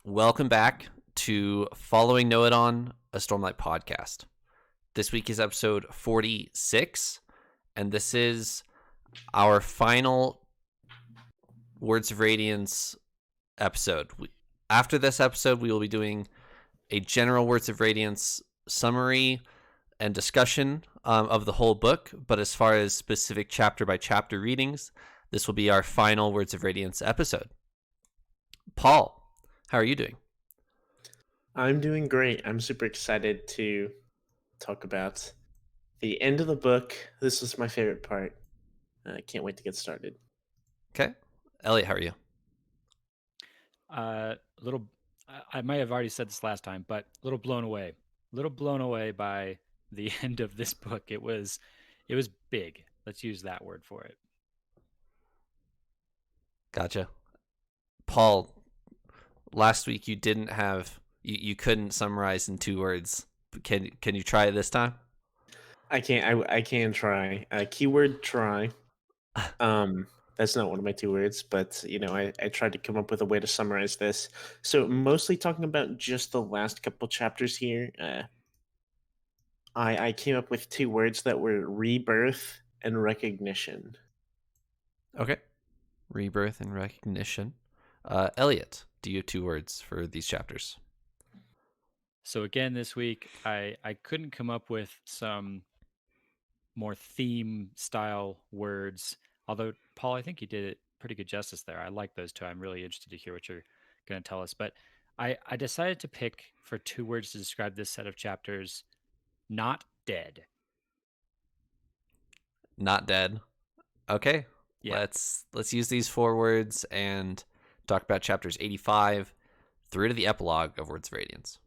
Welcome back to Following Noadon, a Stormlight podcast. This week is episode 46, and this is our final Words of Radiance episode. After this episode, we will be doing a general Words of Radiance summary and discussion of the whole book, but as far as specific chapter by chapter readings, this will be our final Words of Radiance episode. Paul, how are you doing? I'm doing great. I'm super excited to talk about the end of the book. This was my favorite part. I can't wait to get started. Okay. Elliot, how are you? Little, I might have already said this last time, but a little blown away by the end of this book. It was big. Let's use that word for it. Gotcha. Paul, last week you didn't have you couldn't summarize in 2 words. Can you try it this time? I can try. Keyword try. That's not one of my 2 words, but I tried to come up with a way to summarize this. So mostly talking about just the last couple chapters here. I came up with 2 words that were rebirth and recognition. Okay. Rebirth and recognition. Elliot, do you have 2 words for these chapters? So again, this week, I couldn't come up with some more theme style words. Although, Paul, I think you did it pretty good justice there. I like those 2. I'm really interested to hear what you're going to tell us. But I decided to pick for 2 words to describe this set of chapters: not dead. Not dead. Okay. Yeah. Let's use these 4 words and talk about chapters 85 through to the epilogue of Words of Radiance.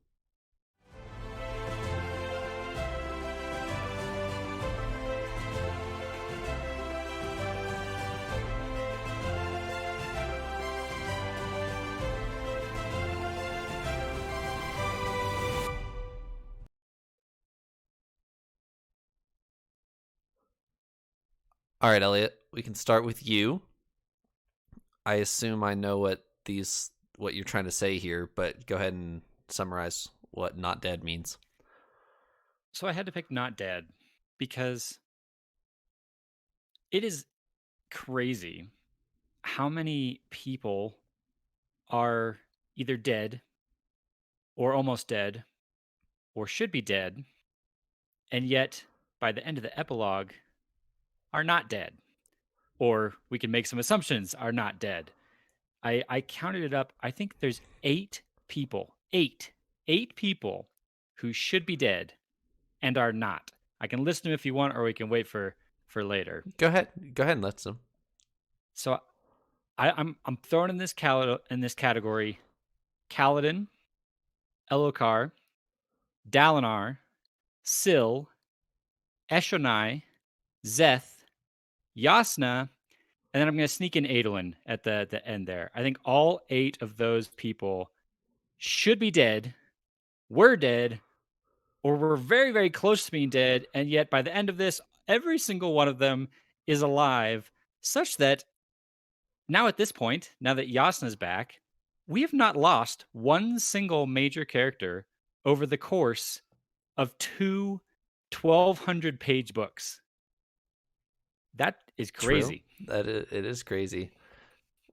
All right, Elliot, we can start with you. I assume I know what you're trying to say here, but go ahead and summarize what not dead means. So I had to pick not dead because it is crazy how many people are either dead or almost dead or should be dead, and yet by the end of the epilogue are not dead, or we can make some assumptions are not dead. I counted it up. I think there's 8 people, eight people who should be dead and are not. I can list them if you want, or we can wait for later. Go ahead and list them. So I'm throwing in this category: Kaladin, Elokar, Dalinar, Syl, Eshonai, Zeth, Yasna, and then I'm going to sneak in Adolin at the end there. I think all 8 of those people should be dead, were dead, or were very, very close to being dead, and yet by the end of this, every single one of them is alive, such that now at this point, now that Yasna's back, we have not lost one single major character over the course of 2 1,200-page books. That is crazy. True. It is crazy.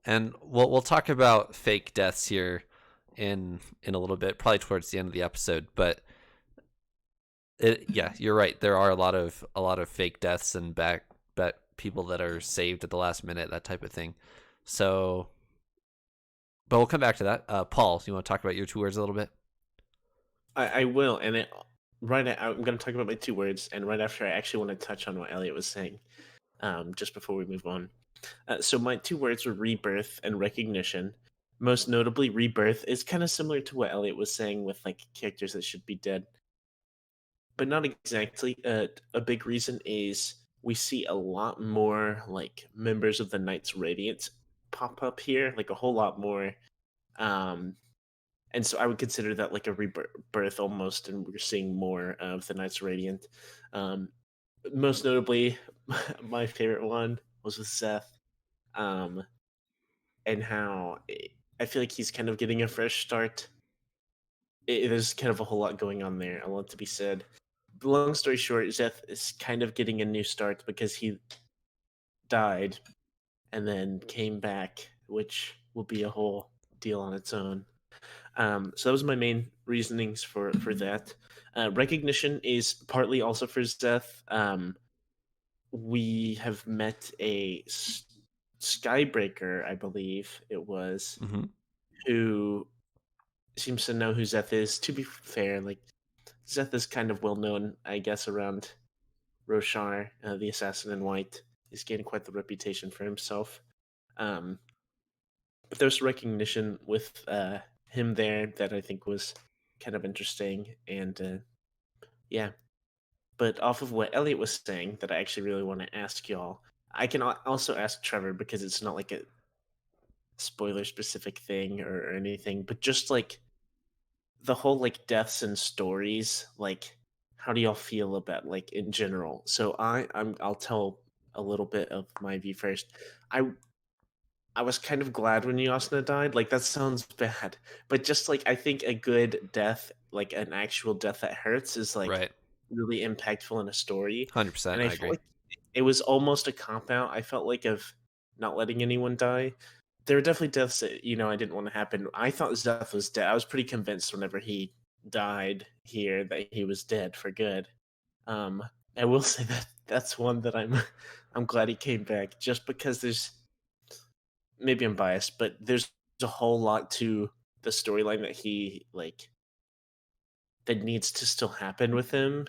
And we'll talk about fake deaths here in a little bit, probably towards the end of the episode. But yeah, you're right. There are a lot of fake deaths and back people that are saved at the last minute, that type of thing. So, but we'll come back to that. Paul, you want to talk about your 2 words a little bit? I will, and I'm going to talk about my 2 words, and right after I actually want to touch on what Elliot was saying. Just before we move on. So my 2 words were rebirth and recognition. Most notably, rebirth is kind of similar to what Elliot was saying with like characters that should be dead. But not exactly. A big reason is we see a lot more like members of the Knights Radiance pop up here, like a whole lot more. And so I would consider that like a rebirth almost, and we're seeing more of the Knights Radiant. Most notably, my favorite one was with Seth, and how I feel like he's kind of getting a fresh start. There's kind of a whole lot going on there, a lot to be said. Long story short, Zeth is kind of getting a new start because he died and then came back, which will be a whole deal on its own. So that was my main reasonings for that. Recognition is partly also for Zeth. We have met a Skybreaker, I believe it was, Mm-hmm. who seems to know who Zeth is. To be fair, like Zeth is kind of well known, I guess, around Roshar, the assassin in white. He's gained quite the reputation for himself. Um, but there's recognition with him there that I think was kind of interesting, and yeah. But off of what Elliot was saying, that I actually really want to ask y'all. I can also ask Trevor because it's not like a spoiler specific thing or anything, but just like the whole like deaths and stories, like how do y'all feel about like in general? So I'll tell a little bit of my view first. I I was kind of glad when Yasna died. Like that sounds bad, but just like I think a good death, like an actual death that hurts, is like Right. really impactful in a story. 100%. And I I felt agree. like it was almost a cop out. I felt like of not letting anyone die. There were definitely deaths that I didn't want to happen. I thought Zeth was dead. I was pretty convinced whenever he died here that he was dead for good. Um, I will say that that's one that I'm glad he came back, just because there's maybe I'm biased, but there's a whole lot to the storyline that he like that needs to still happen with him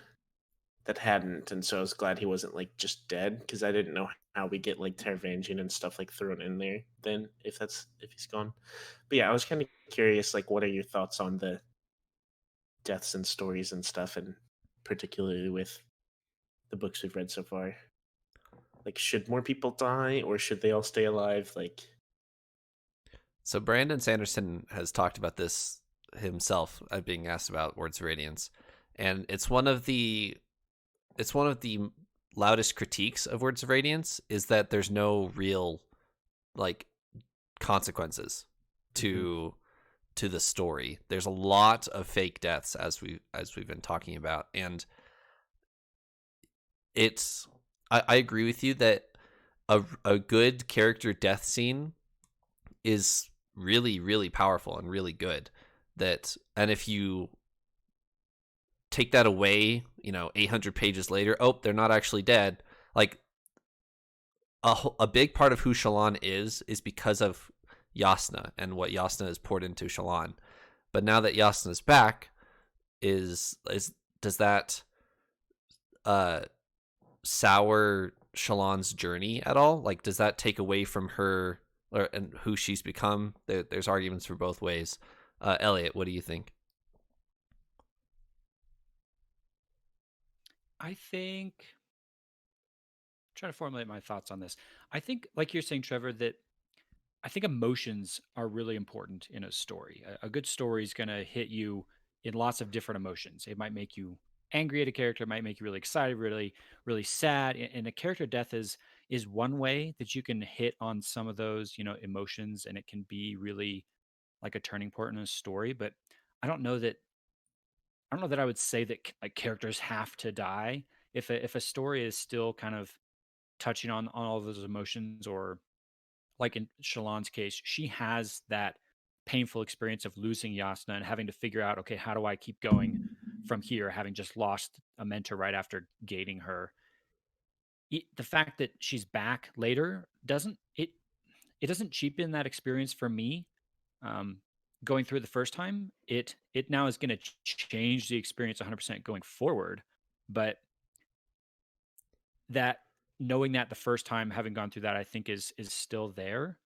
that hadn't, and so I was glad he wasn't like just dead because I didn't know how we get like Taravangian and stuff like thrown in there then if he's gone. But yeah, I was kind of curious, like, what are your thoughts on the deaths and stories and stuff, and particularly with the books we've read so far? Like, should more people die or should they all stay alive? Like, So Brandon Sanderson has talked about this himself, being asked about Words of Radiance, and it's one of the loudest critiques of Words of Radiance is that there's no real like consequences to the story. There's a lot of fake deaths as we've been talking about, and it's I agree with you that a good character death scene is really, really powerful and really good. And if you take that away, 800 pages later, oh, they're not actually dead. Like a big part of who Shallan is because of Yasna and what Yasna has poured into Shallan. But now that Yasna's back, does that sour Shallan's journey at all? Like, does that take away from her and who she's become? There's arguments for both ways. Elliot, what do you think? I think, trying to formulate my thoughts on this. I think, like you're saying, Trevor, that I think emotions are really important in a story. A good story is going to hit you in lots of different emotions. It might make you angry at a character, it might make you really excited, really, really sad. And a character death is one way that you can hit on some of those, emotions, and it can be really like a turning point in a story. But I don't know that I would say that like characters have to die. If a story is still kind of touching on all of those emotions, or like in Shallan's case, she has that painful experience of losing Yasna and having to figure out, okay, how do I keep going from here, having just lost a mentor right after gating her. The fact that she's back later doesn't cheapen that experience for me. Um, Going through it the first time, it now is going to change the experience 100% going forward. But that knowing that the first time, having gone through that, I think is still there.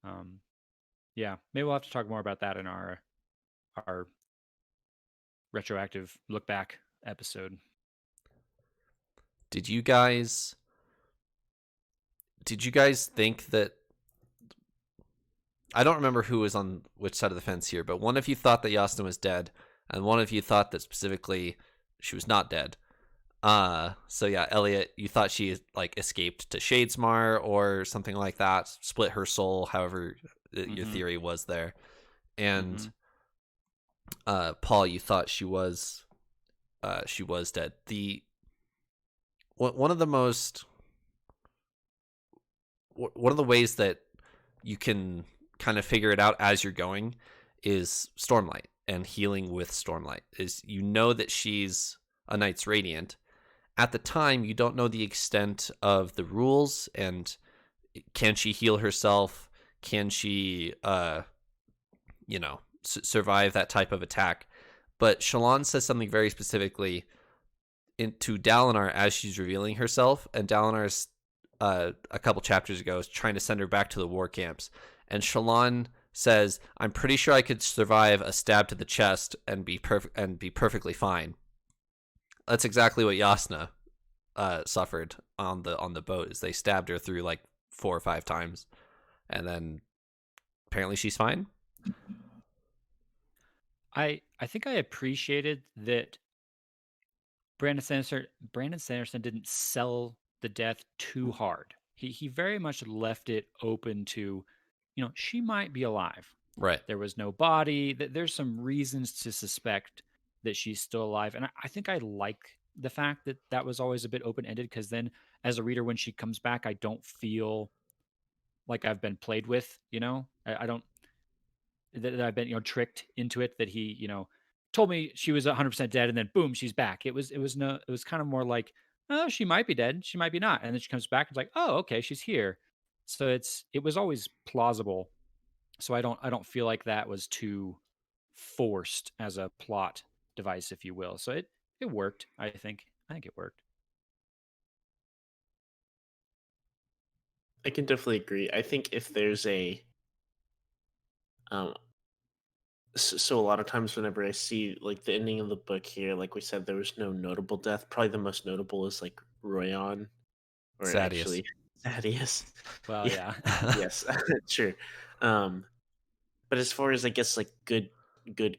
Um, yeah, maybe we'll have to talk more about that in our retroactive look back episode. Did you guys think that, I don't remember who was on which side of the fence here, but one of you thought that Yasna was dead, and one of you thought that specifically she was not dead. So yeah, Elliot, you thought she like escaped to Shadesmar or something like that, split her soul, however your Mhm. theory was there. And Mhm. Paul, you thought she was dead. One of the most one of the ways that you can kind of figure it out as you're going is Stormlight and healing with Stormlight. Is you know that she's a Knight's Radiant. At the time, you don't know the extent of the rules and can she heal herself? Can she, survive that type of attack? But Shallan says something very specifically to Dalinar as she's revealing herself, and Dalinar's a couple chapters ago is trying to send her back to the war camps, and Shallan says, "I'm pretty sure I could survive a stab to the chest and be perfectly fine." That's exactly what Yasna suffered on the boat. Is they stabbed her through like 4 or 5 times, and then apparently she's fine. I think I appreciated that Brandon Sanderson didn't sell the death too hard. He very much left it open to, she might be alive. Right. There was no body. There's some reasons to suspect that she's still alive, and I think I like the fact that that was always a bit open ended, because then as a reader, when she comes back, I don't feel like I've been played with. I don't that I've been tricked into it, that he told me she was 100% dead and then boom, she's back. It was kind of more like, oh, she might be dead, she might be not, and then she comes back and it's like, oh, okay, she's here. So it was always plausible. So I don't feel like that was too forced as a plot device, if you will. So it worked. I think it worked. I can definitely agree. I think if there's um, so a lot of times whenever I see like the ending of the book here, like we said, there was no notable death. Probably the most notable is like Royan, or Sadius. actually Thaddeus. Well, Yeah, yeah. yes, sure. Um, but as far as I guess like good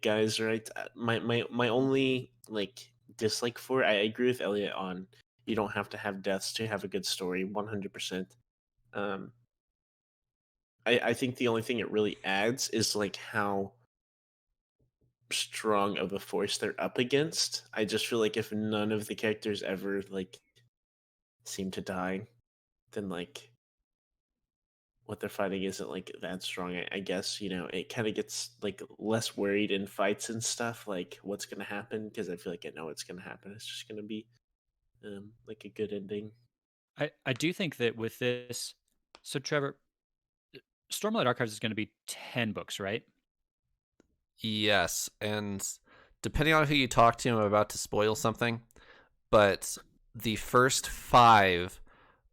guys, right? My only like dislike for it, I agree with Elliot on you don't have to have deaths to have a good story, 100%. Um, I think the only thing it really adds is like how strong of a force they're up against. I just feel like if none of the characters ever like seem to die, then like what they're fighting isn't like that strong. I guess it kind of gets like less worried in fights and stuff. Like what's gonna happen, because I feel like I know what's gonna happen. It's just gonna be like a good ending. I do think that with this, so Trevor, Stormlight Archives is going to be 10 books, right? Yes, and depending on who you talk to, I'm about to spoil something, but the first 5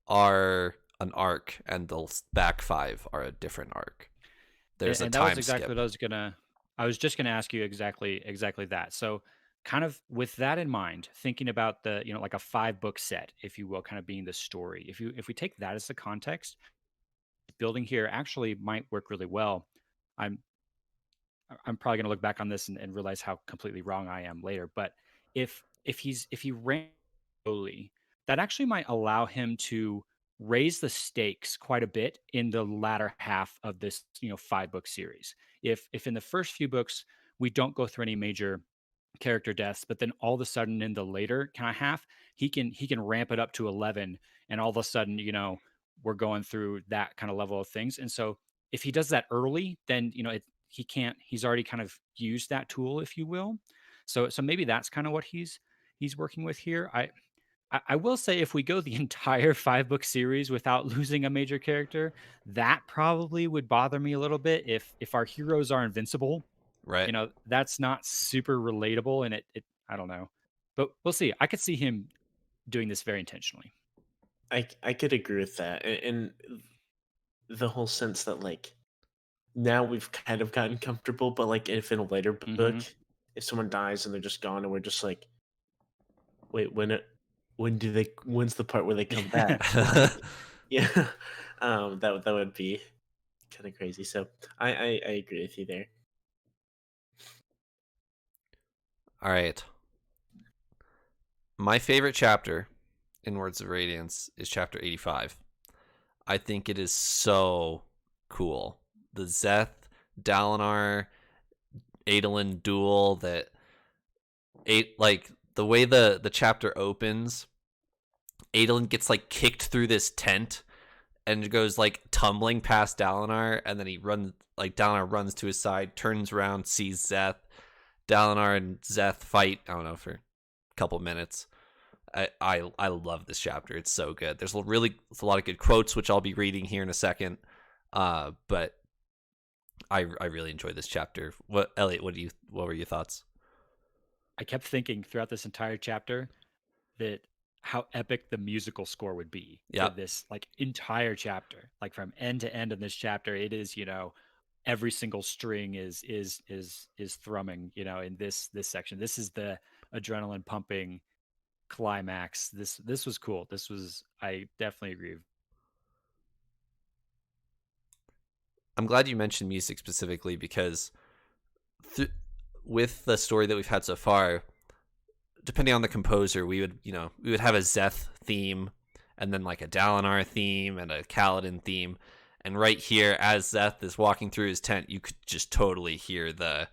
are an arc, and the back 5 are a different arc. There's a And that was time exactly skip. what I was just gonna ask you, exactly that. So kind of with that in mind, thinking about the, like a 5-book set, if you will, kind of being the story. If we take that as the context, building here actually might work really well. I'm I'm probably gonna look back on this and realize how completely wrong I am later. But if he ran slowly, that actually might allow him to raise the stakes quite a bit in the latter half of this 5-book series. If in the first few books we don't go through any major character deaths, but then all of a sudden in the later kind of half, he can ramp it up to 11, and all of a sudden we're going through that kind of level of things. And so if he does that early, then he can't, he's already kind of used that tool, if you will. So maybe that's kind of what he's working with here. I will say, if we go the entire 5-book series without losing a major character, that probably would bother me a little bit. If our heroes are invincible, Right. That's not super relatable, and it I don't know, but we'll see. I could see him doing this very intentionally. I could agree with that, and the whole sense that like now we've kind of gotten comfortable, but like if in a later book, Hmm. if someone dies and they're just gone, and we're just like, wait, when's the part where they come back? Like, yeah, that would be kind of crazy. So I agree with you there. All right. My favorite chapter in Words of Radiance is chapter 85. I think it is so cool. Szeth, Dalinar, Adolin duel that like the way the chapter opens, Adolin gets like kicked through this tent and goes like tumbling past Dalinar, and then Dalinar runs to his side, turns around, sees Szeth. Dalinar and Szeth fight, I don't know, for a couple minutes. I love this chapter. It's so good. There's a lot of good quotes, which I'll be reading here in a second. But I really enjoyed this chapter. Elliot, what were your thoughts? I kept thinking throughout this entire chapter that how epic the musical score would be for this like entire chapter. Like from end to end of this chapter, it is, every single string is thrumming, in this section. This is the adrenaline pumping climax. This was cool. I definitely agree. I'm glad you mentioned music specifically because with the story that we've had so far, depending on the composer, we would have a Szeth theme and then like a Dalinar theme and a Kaladin theme. And right here, as Szeth is walking through his tent, you could just totally hear the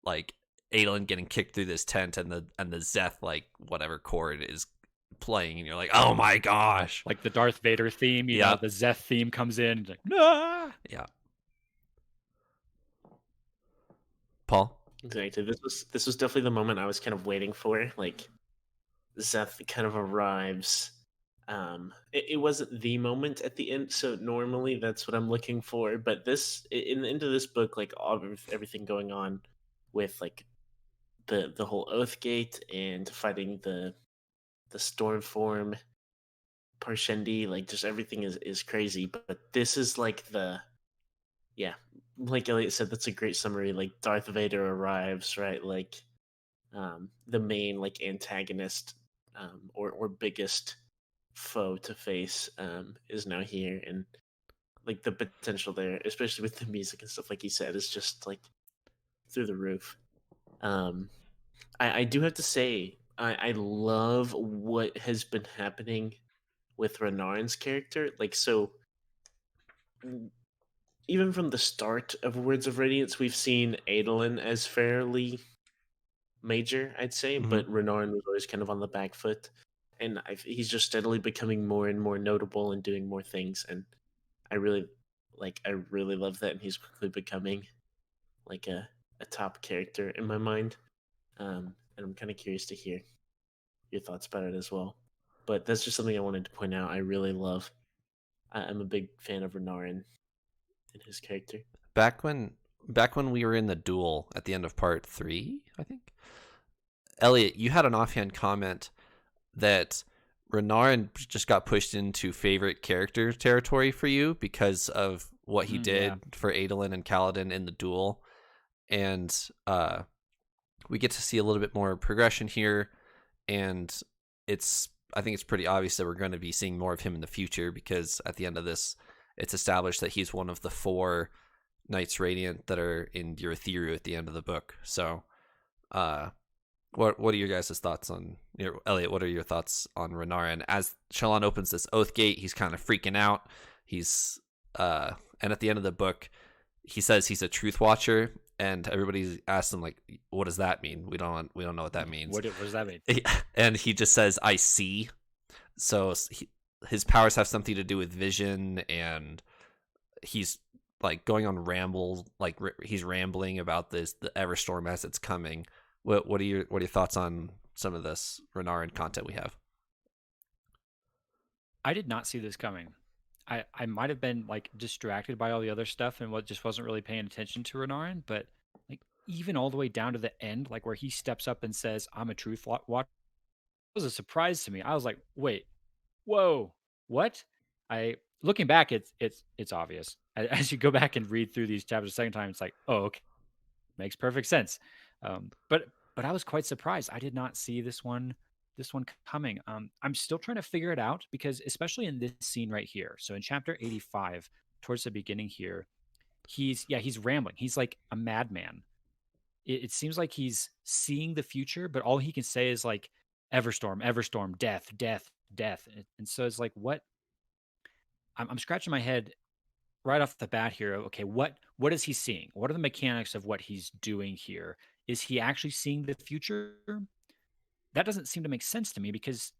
like Adolin getting kicked through this tent and the Szeth like whatever chord is playing, and you're like, oh my gosh! Like the Darth Vader theme, you know, the Szeth theme comes in, and like, nah! Yeah. Paul? Exactly. This was definitely the moment I was kind of waiting for. Like, Szeth kind of arrives. It wasn't the moment at the end, so normally that's what I'm looking for. But this, in the end of this book, like everything going on with like the whole Oathgate and fighting the Stormform, Parshendi, like just everything is crazy. But this is like like Elliot said, that's a great summary. Like Darth Vader arrives, right? Like the main like antagonist or biggest foe to face is now here, and like the potential there, especially with the music and stuff, like he said, is just like through the roof. I do have to say, I love what has been happening with Renarin's character. Like, so even from the start of Words of Radiance, we've seen Adolin as fairly major, I'd say, but Renarin was always kind of on the back foot, and he's just steadily becoming more and more notable and doing more things, and I really love that, and he's quickly becoming like a top character in my mind, and I'm kind of curious to hear your thoughts about it as well. But that's just something I wanted to point out. I really love. I'm a big fan of Renarin and his character. Back when we were in the duel at the end of part 3, I think, Elliot, you had an offhand comment that Renarin just got pushed into favorite character territory for you because of what he did for Adolin and Kaladin in the duel. And we get to see a little bit more progression here, and I think it's pretty obvious that we're going to be seeing more of him in the future, because at the end of this, it's established that he's one of the 4 Knights Radiant that are in Urithiru at the end of the book. So what are your guys' thoughts on Elliot? What are your thoughts on Renarin? As Shallan opens this Oathgate, he's kind of freaking out. He's and at the end of the book, he says he's a Truth Watcher, and everybody asks him like, "What does that mean?" We don't know what that means. What does that mean? And he just says, "I see." So his powers have something to do with vision, and he's like going on rambles, like he's rambling about the Everstorm as it's coming. What are your thoughts on some of this Renarin content we have? I did not see this coming. I might have been like distracted by all the other stuff and wasn't really paying attention to Renarin, but like even all the way down to the end, like where he steps up and says, "I'm a Truth Watcher," it was a surprise to me. I was like, "Wait, whoa, what?" Looking back, it's obvious. As you go back and read through these chapters a second time, it's like, oh, okay, makes perfect sense. But I was quite surprised. I did not see this one coming. I'm still trying to figure it out, because especially in this scene right here. So in chapter 85, towards the beginning here, he's rambling. He's like a madman. It seems like he's seeing the future, but all he can say is like, Everstorm, death. And so it's like, what? I'm scratching my head. right off the bat here, okay, what is he seeing? What are the mechanics of what he's doing here? Is he actually seeing the future? That doesn't seem to make sense to me because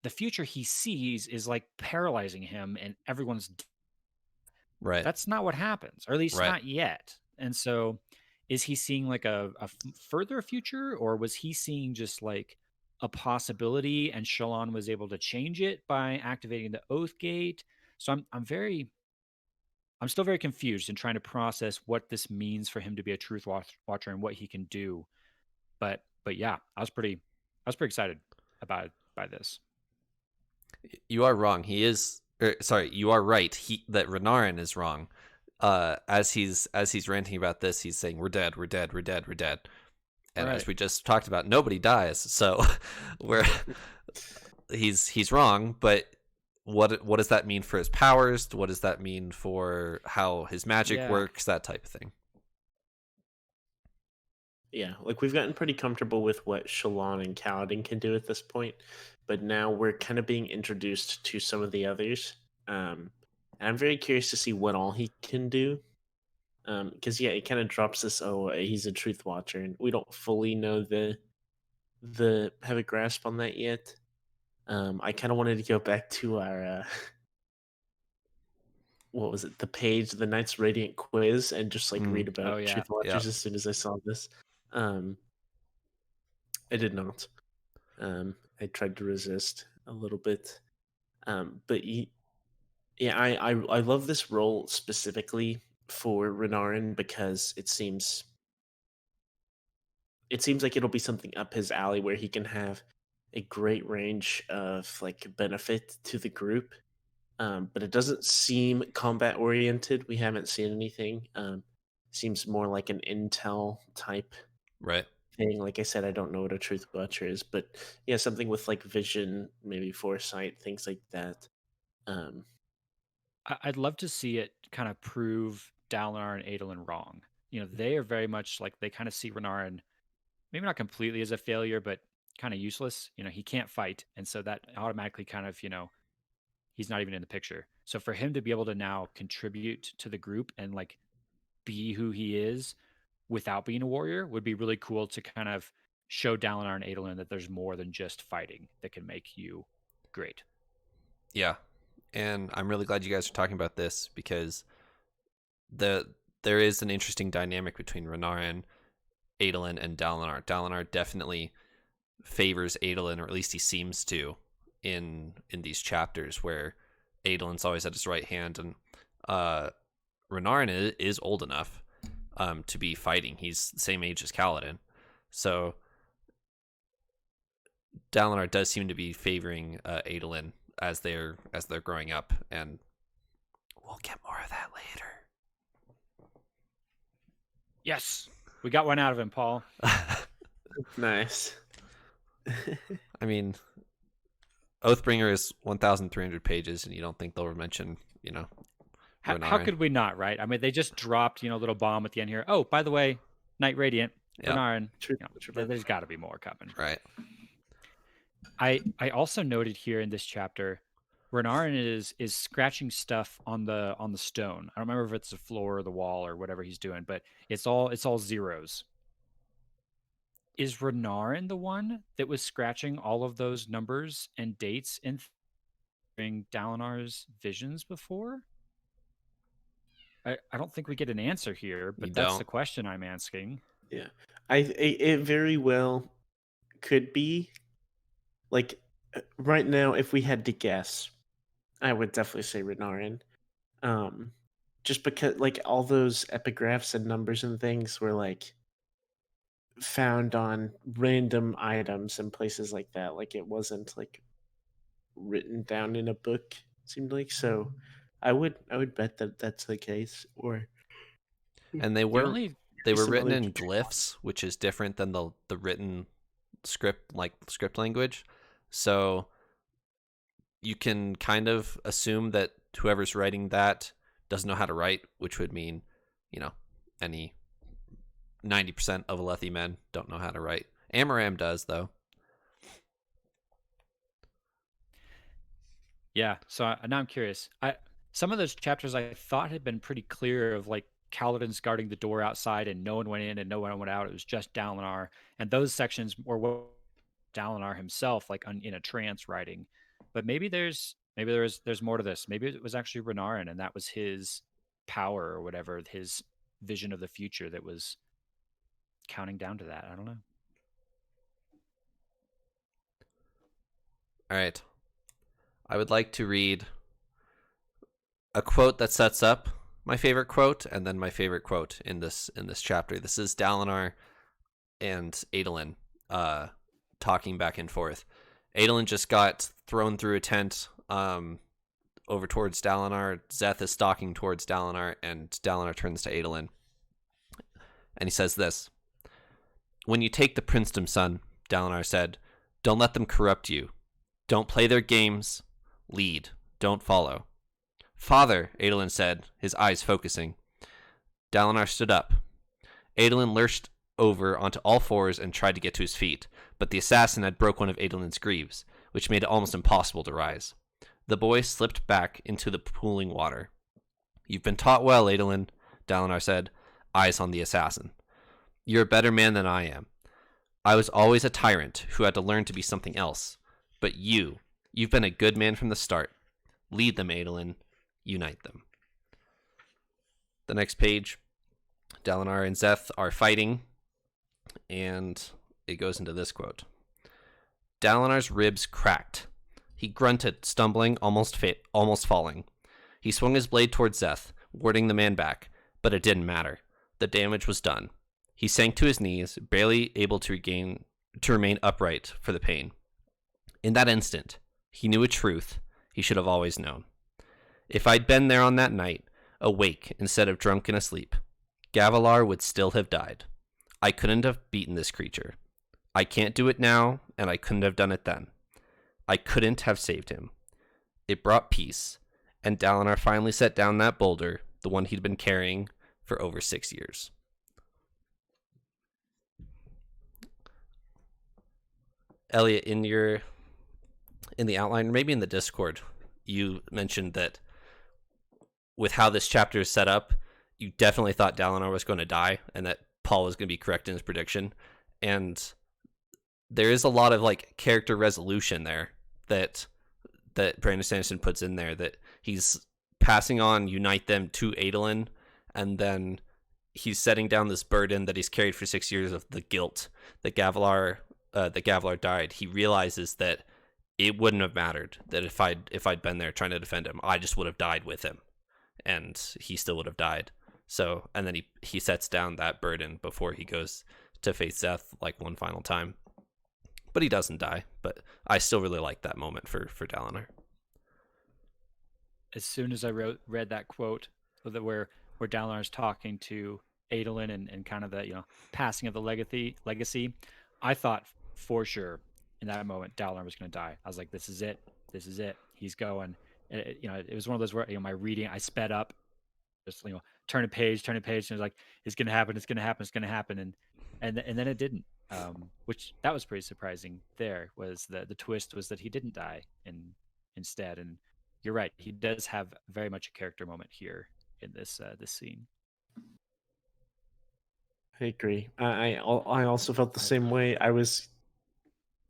the future he sees is like paralyzing him and everyone's Right. that's not what happens, or at least Right. not yet. And so is he seeing like a further future, or was he seeing just like a possibility and Shalon was able to change it by activating the oath gate? So I'm still very confused in trying to process what this means for him to be a truth watcher and what he can do. But yeah, I was pretty excited about by this. You are wrong. He is sorry, you are right. That Renarin is wrong. As he's ranting about this, he's saying we're dead, we're dead, we're dead, we're dead. And as Right. we just talked about, nobody dies. So we're he's wrong, but what does that mean for his powers? What does that mean for how his magic Yeah. works? That type of thing. Yeah, like we've gotten pretty comfortable with what Shalon and Kaladin can do at this point, but now we're kind of being introduced to some of the others. And I'm very curious to see what all he can do. Because yeah, it kind of drops this. Oh, he's a truth watcher, and we don't fully know the have a grasp on that yet. I kind of wanted to go back to our what was it, the page, the Knights Radiant quiz, and just like read Oh about yeah. truth watchers as soon as I saw this. Um, I did not. I tried to resist a little bit, yeah, I love this role specifically for Renarin because it seems like it'll be something up his alley where he can have a great range of like benefit to the group. But it doesn't seem combat oriented. We haven't seen anything. Seems more like an intel type Right. thing. Like I said, I don't know what a truth watcher is, but yeah, something with like vision, maybe foresight, things like that. Um, I'd love to see it kind of prove Dalinar and Adolin wrong. They are very much like they kind of see Renarin maybe not completely as a failure, but kind of useless. He can't fight, and so that automatically kind of he's not even in the picture. So for him to be able to now contribute to the group and like be who he is without being a warrior would be really cool to kind of show Dalinar and Adolin that there's more than just fighting that can make you great. Yeah. And I'm really glad you guys are talking about this because there is an interesting dynamic between Renarin, Adolin, and Dalinar. Dalinar definitely favors Adolin, or at least he seems to, in these chapters where Adolin's always at his right hand, and Renarin is old enough to be fighting. He's the same age as Kaladin, so Dalinar does seem to be favoring Adolin as they're growing up, and we'll get more of that later. Yes, we got one out of him, Paul. nice. I mean, Oathbringer is 1,300 pages, and you don't think they'll mention, How could we not, right? I mean, they just dropped, a little bomb at the end here. Oh, by the way, Knight Radiant, Yep. Renarin. True. There's got to be more coming. Right. I also noted here in this chapter, Renarin is scratching stuff on the stone. I don't remember if it's the floor or the wall or whatever he's doing, but it's all zeros. Is Renarin the one that was scratching all of those numbers and dates in Dalinar's visions before? I don't think we get an answer here, but that's the question I'm asking. Yeah, it very well could be. Like right now, if we had to guess, I would definitely say Renarin. Just because like all those epigraphs and numbers and things were like found on random items and places like that. Like it wasn't like written down in a book. Seemed like so. I would bet that that's the case. Or and they were written other in glyphs, which is different than the written script language. So you can kind of assume that whoever's writing that doesn't know how to write, which would mean, any 90% of Alethi men don't know how to write. Amaram does, though. Yeah, so now I'm curious. some of those chapters I thought had been pretty clear of like Kaladin's guarding the door outside and no one went in and no one went out. It was just Dalinar, and those sections were what Dalinar himself like in a trance writing. But maybe there's more to this. Maybe it was actually Renarin, and that was his power or whatever, his vision of the future that was counting down to that. I don't know. All right. I would like to read a quote that sets up my favorite quote, and then my favorite quote in this chapter. This is Dalinar and Adolin talking back and forth. Adolin just got thrown through a tent over towards Dalinar. Szeth is stalking towards Dalinar, and Dalinar turns to Adolin. And he says this. When you take the princedom, son, Dalinar said, don't let them corrupt you. Don't play their games. Lead. Don't follow. Father, Adolin said, his eyes focusing. Dalinar stood up. Adolin lurched over onto all fours and tried to get to his feet, but the assassin had broke one of Adolin's greaves, which made it almost impossible to rise. The boy slipped back into the pooling water. You've been taught well, Adolin, Dalinar said, eyes on the assassin. You're a better man than I am. I was always a tyrant who had to learn to be something else. But you've been a good man from the start. Lead them, Adolin. Unite them. The next page, Dalinar and Szeth are fighting, and it goes into this quote. Dalinar's ribs cracked. He grunted, stumbling, almost falling. He swung his blade towards Szeth, warding the man back, but it didn't matter. The damage was done. He sank to his knees, barely able to remain upright for the pain. In that instant, he knew a truth he should have always known. If I'd been there on that night, awake instead of drunk and asleep, Gavilar would still have died. I couldn't have beaten this creature. I can't do it now, and I couldn't have done it then. I couldn't have saved him. It brought peace, and Dalinar finally set down that boulder, the one he'd been carrying for over 6 years. Eliot, in the outline, maybe in the Discord, you mentioned that with how this chapter is set up, you definitely thought Dalinar was going to die and that Paul was going to be correct in his prediction. And there is a lot of like character resolution there that Brandon Sanderson puts in there, that he's passing on unite them to Adolin, and then he's setting down this burden that he's carried for 6 years of the guilt that Gavilar died. He realizes that it wouldn't have mattered, that if I'd been there trying to defend him, I just would have died with him, and he still would have died. So, and then he sets down that burden before he goes to face Szeth like one final time. But he doesn't die. But I still really like that moment for Dalinar. As soon as I read that quote where Dalinar's talking to Adolin and kind of the passing of the legacy, I thought for sure in that moment Dalinar was going to die. I was like, this is it. He's going. And it was one of those where my reading, I sped up, just turn a page, and it was like, it's going to happen, and then it didn't. Which that was pretty surprising. There was the twist was that he didn't die instead. And you're right, he does have very much a character moment here in this scene. I agree. I also felt the same way.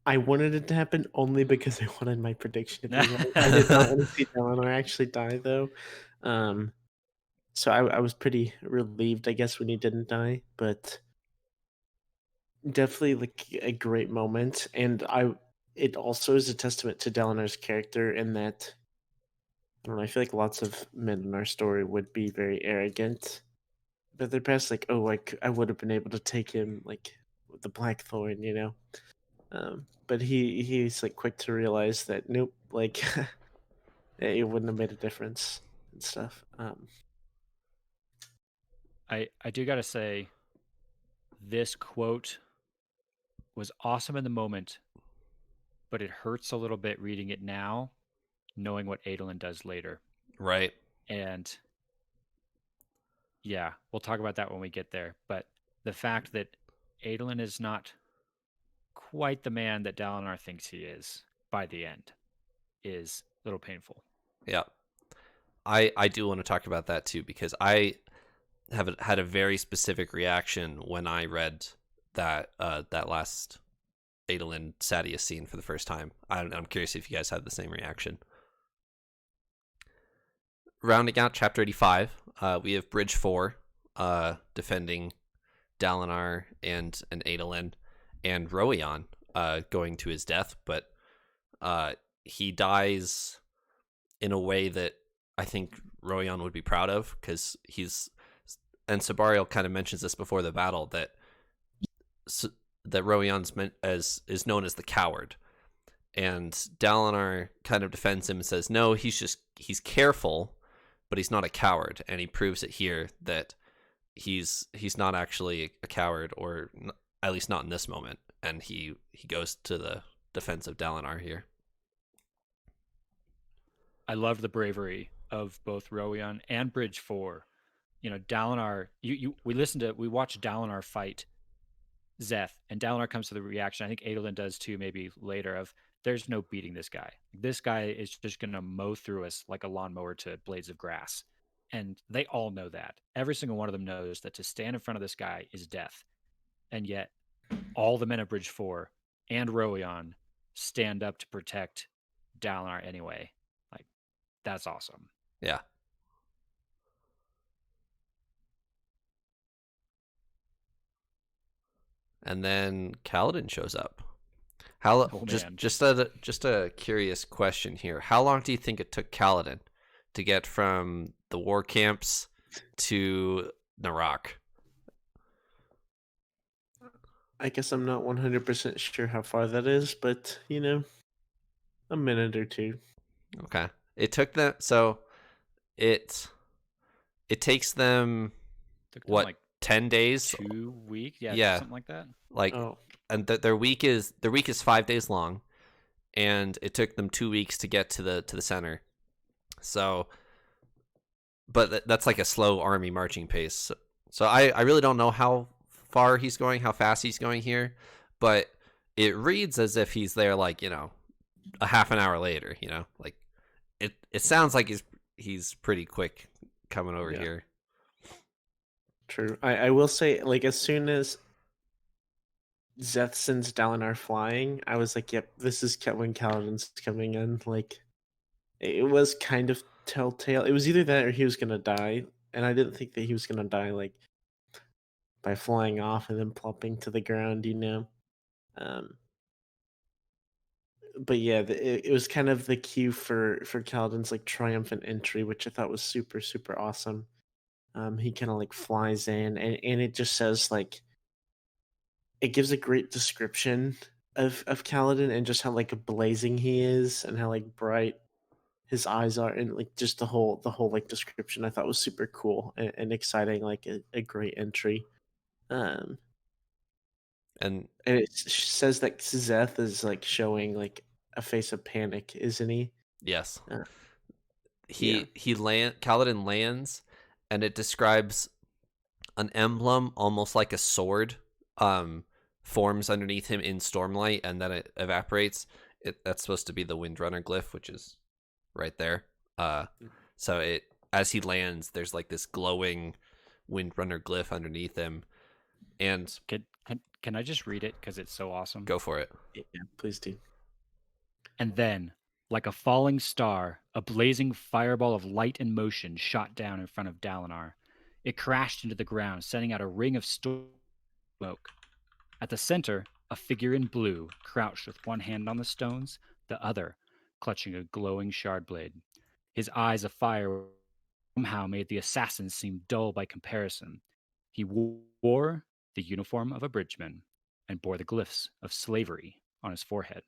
I wanted it to happen only because I wanted my prediction to be right. I did not want to see Dalinar actually die, though. So I was pretty relieved, I guess, when he didn't die. But definitely like a great moment, and it also is a testament to Dalinar's character in that, I don't know, I feel like lots of men in our story would be very arrogant, but they're past like, oh, like I would have been able to take him like with the Blackthorn, but he's like quick to realize that nope, like it wouldn't have made a difference and stuff. I do gotta say, this quote was awesome in the moment, but it hurts a little bit reading it now, knowing what Adolin does later. Right. And yeah, we'll talk about that when we get there. But the fact that Adolin is not quite the man that Dalinar thinks he is by the end is a little painful. Yeah. I do want to talk about that too, because I had a very specific reaction when I read that that last Adolin Sadeas scene for the first time. I'm curious if you guys had the same reaction. Rounding out chapter 85, we have Bridge 4 defending Dalinar and Adolin, and Roion going to his death, but he dies in a way that I think Roion would be proud of, because and Sabariel kind of mentions this before the battle, that Roion's is known as the coward, and Dalinar kind of defends him and says, no, he's careful, but he's not a coward, and he proves it here that he's not actually a coward, or at least not in this moment, and he goes to the defense of Dalinar here. I love the bravery of both Roion and Bridge 4. You know, Dalinar, we watched Dalinar fight Szeth, and Dalinar comes to the reaction, I think Adolin does too, maybe later, of there's no beating this guy. This guy is just going to mow through us like a lawnmower to blades of grass. And they all know that. Every single one of them knows that to stand in front of this guy is death. And yet, all the men of Bridge 4 and Roion stand up to protect Dalinar anyway. Like, that's awesome. Yeah. And then Kaladin shows up. Just a curious question here. How long do you think it took Kaladin to get from the war camps to Narak? I guess I'm not 100% sure how far that is, but a minute or two. Okay. It took them, so it takes them what, like 10 days? 2 weeks? Yeah, something like that. And their week is 5 days long, and it took them 2 weeks to get to the center. So, but that's like a slow army marching pace. So I really don't know how far he's going, how fast he's going here, but it reads as if he's there like, a half an hour later, like it sounds like he's pretty quick coming over here. True. I will say, like, as soon as Szeth sends Dalinar flying, I was like, yep, this is when Kaladin's coming in. Like, it was kind of telltale. It was either that or he was gonna die, and I didn't think that he was gonna die like by flying off and then plopping to the ground, But yeah, it was kind of the cue for Kaladin's like triumphant entry, which I thought was super, super awesome. He kind of like flies in, and it just says like, it gives a great description of Kaladin and just how like blazing he is and how like bright his eyes are, and like just the whole like description I thought was super cool and exciting, like a great entry. And it says that Szeth is like showing like a face of panic, isn't he? Yes. Kaladin lands, and it describes an emblem almost like a sword forms underneath him in Stormlight, and then it evaporates. That's supposed to be the Windrunner glyph, which is right there. So as he lands, there's like this glowing Windrunner glyph underneath him. And can I just read it because it's so awesome? Go for it. Yeah, please do. And then, like a falling star, a blazing fireball of light and motion shot down in front of Dalinar. It crashed into the ground, sending out a ring of smoke. At the center, a figure in blue crouched with one hand on the stones, the other clutching a glowing shard blade. His eyes afire somehow made the assassin seem dull by comparison. He wore the uniform of a bridgeman and bore the glyphs of slavery on his forehead.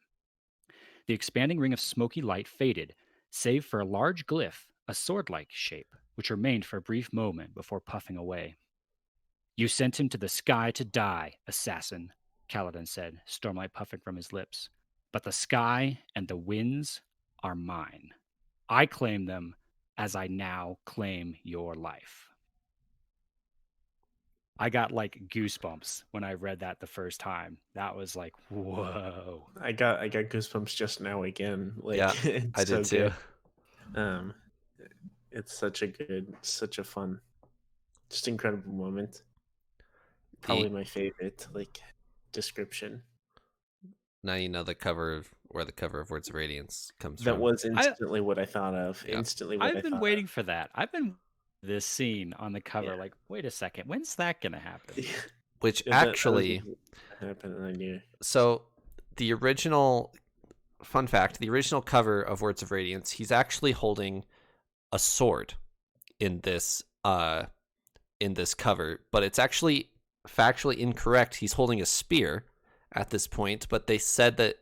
The expanding ring of smoky light faded, save for a large glyph, a sword-like shape, which remained for a brief moment before puffing away. You sent him to the sky to die, assassin, Kaladin said, Stormlight puffing from his lips. But the sky and the winds are mine. I claim them as I now claim your life. I got like goosebumps when I read that the first time. That was like, whoa. I got goosebumps just now again. Like, yeah, I did too. It's such a fun, just incredible moment. Probably my favorite, like, description. Now you know where the cover of Words of Radiance comes That from. was instantly what I thought of. Yeah. Instantly what I I've been thought waiting for that. I've been this scene on the cover. Yeah. Like, wait a second, when's that gonna happen? of. Which Yeah, that actually, was happened, and I knew. so the original, fun fact, the original cover of Words of Radiance, he's actually holding a sword in this cover, but it's actually factually incorrect. He's holding a spear at this point, but they said that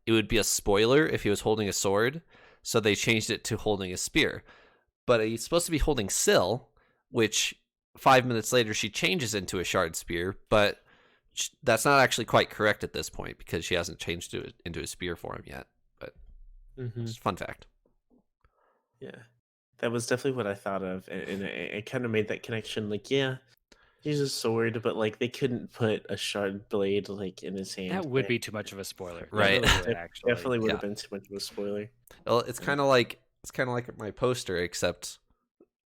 it would be a spoiler if he was holding a sword, so they changed it to holding a spear. But he's supposed to be holding Syl, which 5 minutes later she changes into a shard spear, but that's not actually quite correct at this point because she hasn't changed it into a spear form yet. But just fun fact. Yeah, that was definitely what I thought of, and I kind of made that connection. Like, yeah, he's a sword, but like they couldn't put a shard blade like in his hand. That would be too much of a spoiler. Right. That really would, actually. Definitely would Yeah. have been too much of a spoiler. Well, it's kind of like my poster, except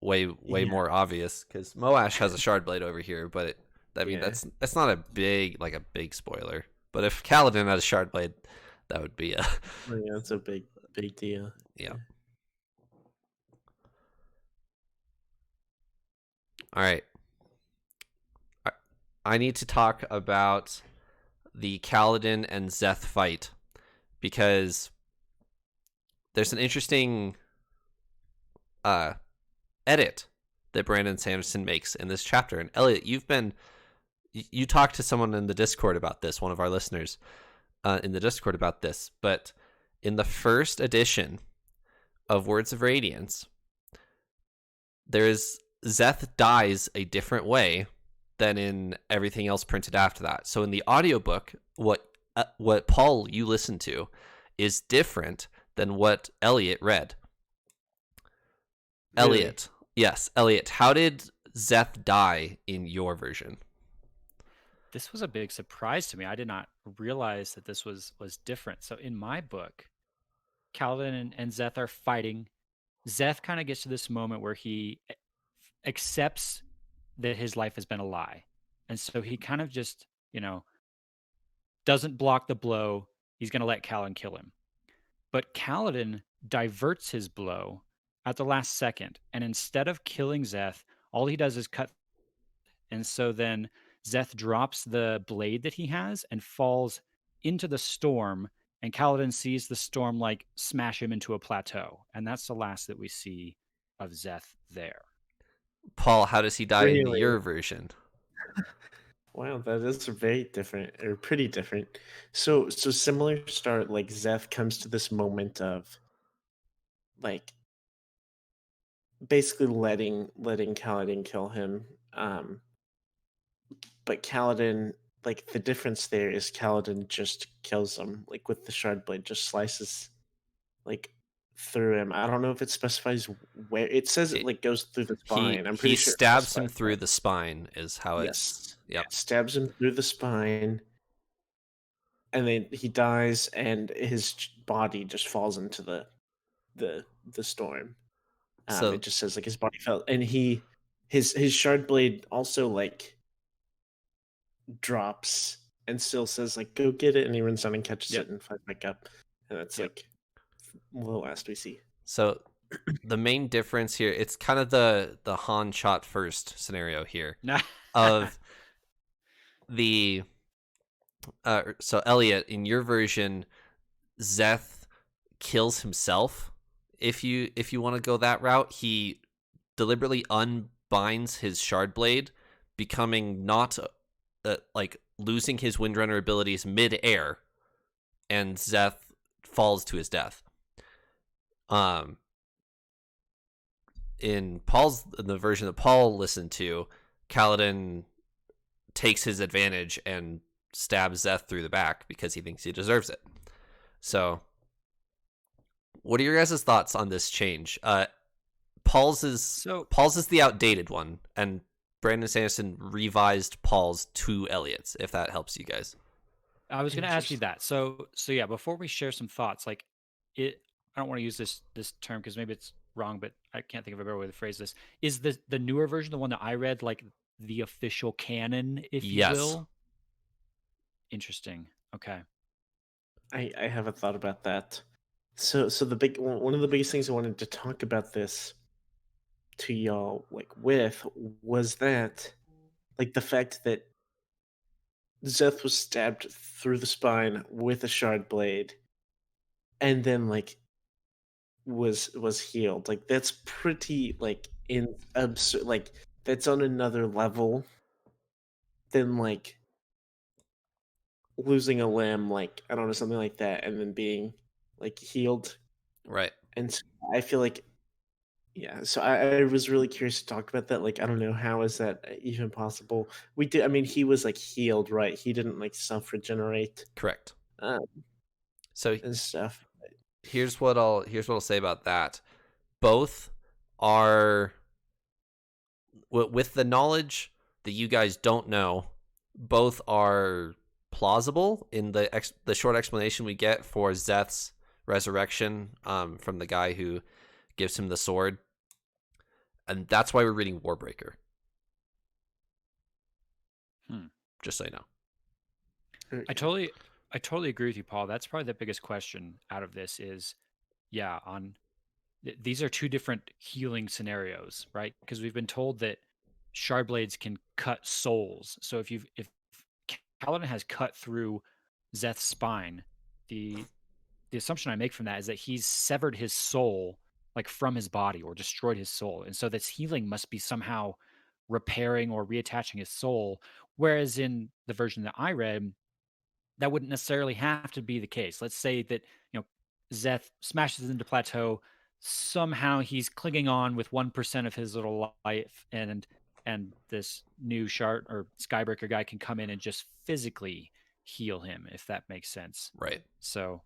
way more obvious because Moash has a shard blade over here, but that's not a big spoiler. But if Kaladin had a shard blade, that would be a Yeah, that's a big deal. yeah. All right. I need to talk about the Kaladin and Szeth fight because there's an interesting edit that Brandon Sanderson makes in this chapter. And Elliot, you talked to someone in the Discord about this, one of our listeners in the Discord about this, but in the first edition of Words of Radiance, Szeth dies a different way than in everything else printed after that. So in the audiobook, what Paul you listened to is different than what Eliot read. Really? Eliot. Yes, Eliot. How did Szeth die in your version? This was a big surprise to me. I did not realize that this was different. So in my book, Kaladin and Szeth are fighting. Szeth kind of gets to this moment where he accepts that his life has been a lie. And so he kind of just, doesn't block the blow. He's going to let Kaladin kill him. But Kaladin diverts his blow at the last second. And instead of killing Szeth, all he does is cut. And so then Szeth drops the blade that he has and falls into the storm. And Kaladin sees the storm smash him into a plateau. And that's the last that we see of Szeth there. Paul, how does he die in Really? your version? Wow, that is very different, or pretty different. So similar start. Like Szeth comes to this moment of, like, basically letting Kaladin kill him. But Kaladin, like, the difference there is Kaladin just kills him, like with the shard blade, just slices, like, through him. I don't know if it specifies where. It says it like goes through the spine. I'm pretty he sure it stabs him specifies through that. the spine is how Yes. Yep. Stabs him through the spine, and then he dies, and his body just falls into the storm. So It just says like his body fell, and his shard blade also like drops, and still says like go get it, and he runs down and catches it and flies back up, and that's like the last we see. So the main difference here, it's kind of the Han shot first scenario here of the so Elliot, in your version, Szeth kills himself. If you want to go that route, he deliberately unbinds his shard blade, becoming not like losing his Windrunner abilities mid-air, and Szeth falls to his death. In the version that Paul listened to, Kaladin takes his advantage and stabs Szeth through the back because he thinks he deserves it. So, what are your guys' thoughts on this change? Paul's is the outdated one, and Brandon Sanderson revised Paul's to Eliot's, if that helps you guys. I was going to ask you that. So yeah, before we share some thoughts, I don't want to use this term because maybe it's wrong, but I can't think of a better way to phrase this. Is the newer version, the one that I read, like the official canon, if you Yes. will? Interesting. Okay. I have a thought about that. So one of the biggest things I wanted to talk about this to y'all was that the fact that Zeth was stabbed through the spine with a shard blade and then was healed. That's pretty in absurd, that's on another level than losing a limb, I don't know, something like that, and then being healed. Right. And so I feel yeah, so I was really curious to talk about that. I don't know, how is that even possible? We did, I mean, he was healed, right? He didn't self-regenerate Correct. um, So and stuff. here's what I'll say about that. Both are, with the knowledge that you guys don't know, both are plausible in the short explanation we get for Zeth's resurrection from the guy who gives him the sword, and that's why we're reading Warbreaker. Just so you know. I totally agree with you, Paul. That's probably the biggest question out of this is, yeah, these are two different healing scenarios, right? Because we've been told that shard blades can cut souls. So if Kaladin has cut through Zeth's spine, the assumption I make from that is that he's severed his soul from his body or destroyed his soul. And so this healing must be somehow repairing or reattaching his soul. Whereas in the version that I read, that wouldn't necessarily have to be the case. Let's say that, Zeth smashes into Plateau. Somehow he's clinging on with 1% of his little life, and this new Shard or Skybreaker guy can come in and just physically heal him, if that makes sense. Right. So,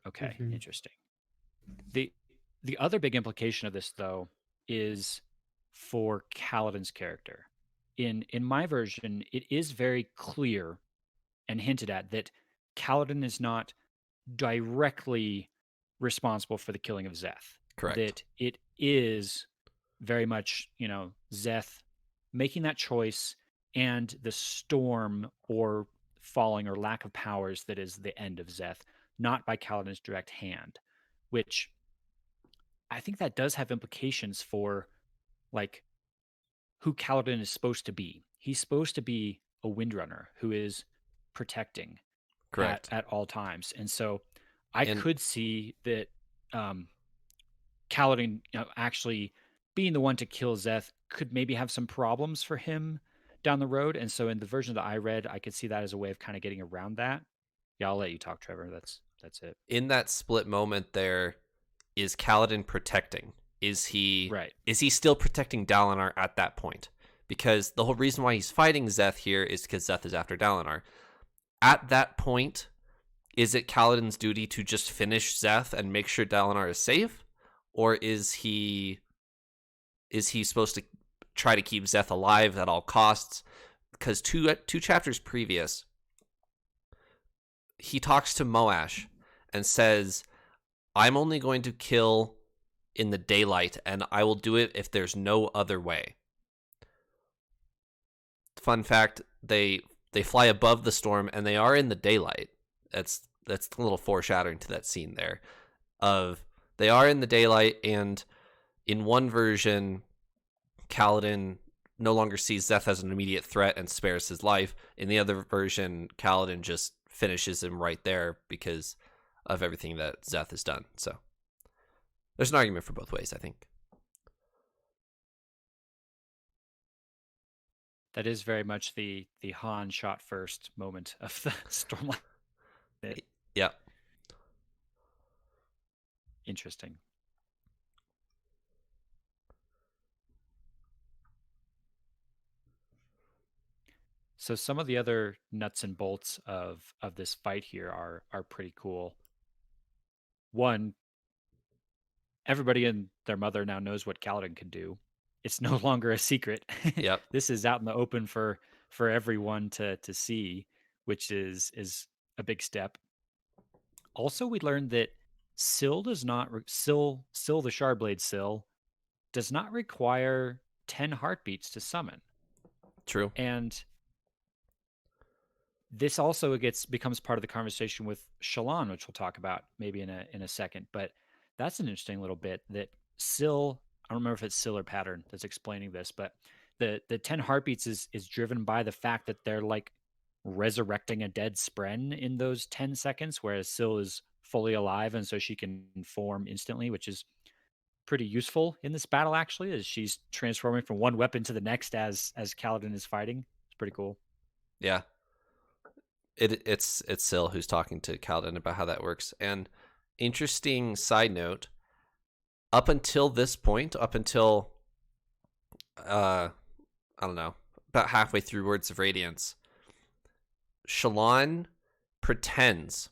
okay, interesting. The other big implication of this, though, is for Kaladin's character. In my version, it is very clear and hinted at that Kaladin is not directly responsible for the killing of Zeth. Correct. That it is very much, Zeth making that choice and the storm or falling or lack of powers that is the end of Zeth, not by Kaladin's direct hand, which I think that does have implications for who Kaladin is supposed to be. He's supposed to be a Windrunner who is protecting at all times. And so I could see that Kaladin actually being the one to kill Zeth could maybe have some problems for him down the road. And so in the version that I read, I could see that as a way of kind of getting around that. Yeah, I'll let you talk, Trevor. That's it. In that split moment there, is Kaladin protecting? Is he still protecting Dalinar at that point? Because the whole reason why he's fighting Zeth here is because Zeth is after Dalinar. At that point, is it Kaladin's duty to just finish Zeth and make sure Dalinar is safe? Or is he supposed to try to keep Zeth alive at all costs? Because two chapters previous, he talks to Moash and says, I'm only going to kill in the daylight, and I will do it if there's no other way. Fun fact, they fly above the storm, and they are in the daylight. That's a little foreshadowing to that scene there. They are in the daylight, and in one version, Kaladin no longer sees Zeth as an immediate threat and spares his life. In the other version, Kaladin just finishes him right there because of everything that Zeth has done. So there's an argument for both ways, I think. That is very much the Han shot first moment of the Stormlight. Yeah. Interesting. So some of the other nuts and bolts of this fight here are pretty cool. One, everybody and their mother now knows what Kaladin can do. It's no longer a secret. Yep. This is out in the open for everyone to see, which is a big step. Also, we learned that Syl does not Syl the Shardblade Syl does not require 10 heartbeats to summon. True. And this also becomes part of the conversation with Shallan, which we'll talk about maybe in a second. But that's an interesting little bit that Syl, I don't remember if it's Syl or Pattern that's explaining this, but the 10 heartbeats is driven by the fact that they're like resurrecting a dead Spren in those 10 seconds, whereas Syl is fully alive, and so she can form instantly, which is pretty useful in this battle actually, as she's transforming from one weapon to the next as Kaladin is fighting. It's pretty cool. Yeah. It's Syl who's talking to Kaladin about how that works. And interesting side note, up until this point, up until I don't know, about halfway through Words of Radiance, Shallan pretends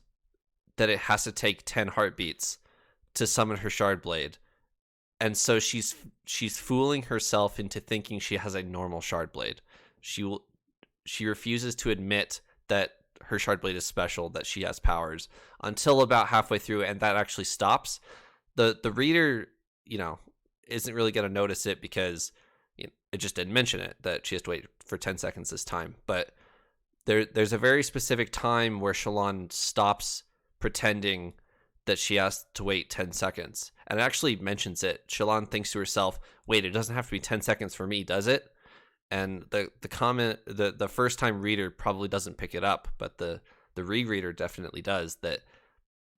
that it has to take 10 heartbeats to summon her Shardblade. And so she's fooling herself into thinking she has a normal Shardblade. She refuses to admit that her Shardblade is special, that she has powers, until about halfway through, and that actually stops. The reader, isn't really going to notice it because it just didn't mention it, that she has to wait for 10 seconds this time. But there's a very specific time where Shallan stops pretending that she has to wait 10 seconds. And it actually mentions it. Shallan thinks to herself, wait, it doesn't have to be 10 seconds for me, does it? And the comment, the first time reader probably doesn't pick it up, but the rereader definitely does, that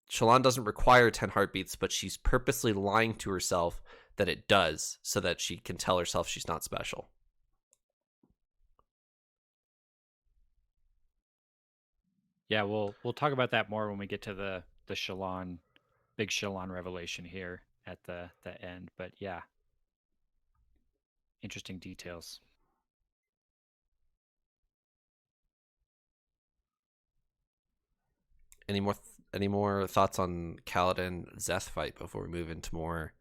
Shallan doesn't require 10 heartbeats, but she's purposely lying to herself that it does, so that she can tell herself she's not special. Yeah, we'll talk about that more when we get to the Shallan, big Shallan revelation here at the end. But yeah, interesting details. Any more thoughts on Kaladin Szeth fight before we move into more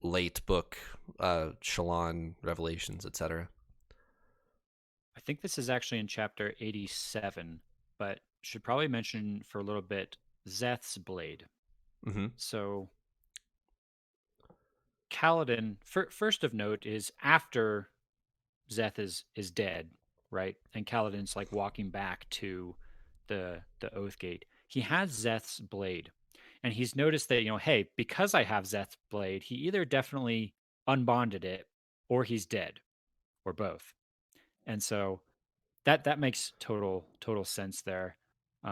late book Shallan revelations, etc.? I think this is actually in chapter 87, but should probably mention for a little bit Szeth's blade. Mm-hmm. So Kaladin, first of note, is after Szeth is dead, right? And Kaladin's like walking back to the Oath Gate. He has Szeth's blade, and he's noticed that, hey, because I have Szeth's blade, he either definitely unbonded it, or he's dead, or both. And so that makes total sense there.